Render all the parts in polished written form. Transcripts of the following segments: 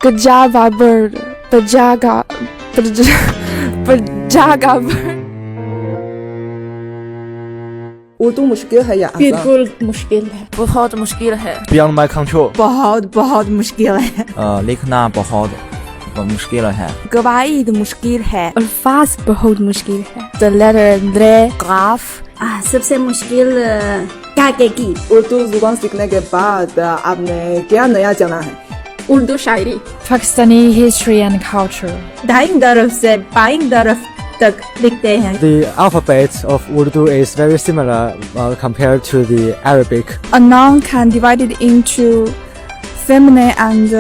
Pajama bird, pajaga bird. Urdu मुश्किल है या आसान? बिल्कुल मुश्किल है, बहुत मुश्किल है। Beyond my control. बहुत मुश्किल है। लिखना बहुत मुश्किल है। गवाईद मुश्किल है। अल्फाज बहुत मुश्किल है। The letter dre, qaf. सबसे मुश्किल काके की। उर्दू जुबान सीखने के बाद आपने क्या नया जाना है? उर्दू शायरी। Pakistani history and culture. दाईं तरफ से बाईं तरफ तक लिखते हैं। The alphabet of Urdu is very similar compared to the Arabic. A noun can divide it into feminine and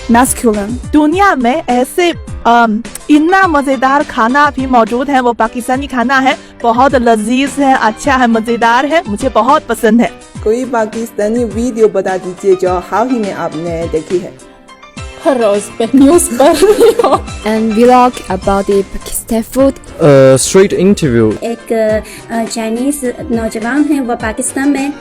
masculine. दुनिया में ऐसे इतना मजेदार खाना भी मौजूद है, वो पाकिस्तानी खाना है, बहुत लजीज है, अच्छा है, मजेदार है, मुझे बहुत पसंद है। कोई पाकिस्तानी वीडियो बता दीजिए जो हाल ही में आपने देखी है। हर रोज पे न्यूज़ पढ़ रही हूँ। And vlog about the Pakistan food. Street interview. एक चाइनीज नौजवान है, वो पाकिस्तान में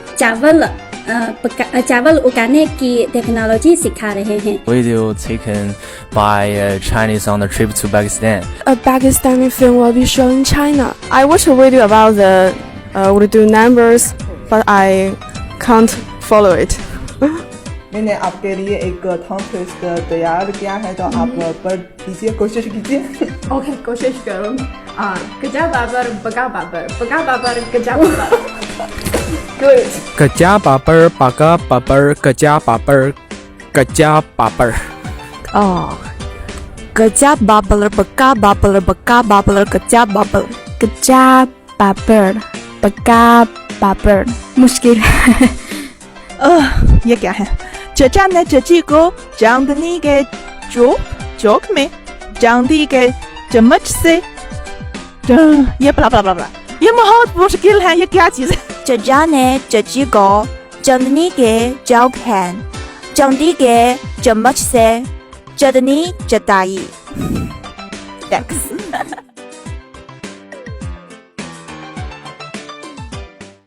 चावल उगाने की टेक्नोलॉजी सिखा रहे हैं। Video taken by Chinese on the trip to Pakistan. A Pakistani film will be shown in China. I watched a video about the Urdu numbers, but I can't follow it. मैंने आपके लिए एक थॉम twist तैयार किया है, तो आप पढ़ लीजिए, कोशिश कीजिए। ओके, कोशिश करूँ। गजा बाबर, बगा बाबर, गजा Babar. Good. Kaja babar, baga babar, kaja babar, kaja babar. Oh, गजा बाबर, बगा बाबर, गजा Babar. Gajah babar, baga babar. मुश्किल है। ये क्या है? चचा ने चची को चांदनी के चौक में चांदी के चम्मच से ये बला ये बहुत मुश्किल है, ये क्या चीज है? चचा ने चची को चांदनी के चौक है चांदी के चम्मच से चटनी चटाई।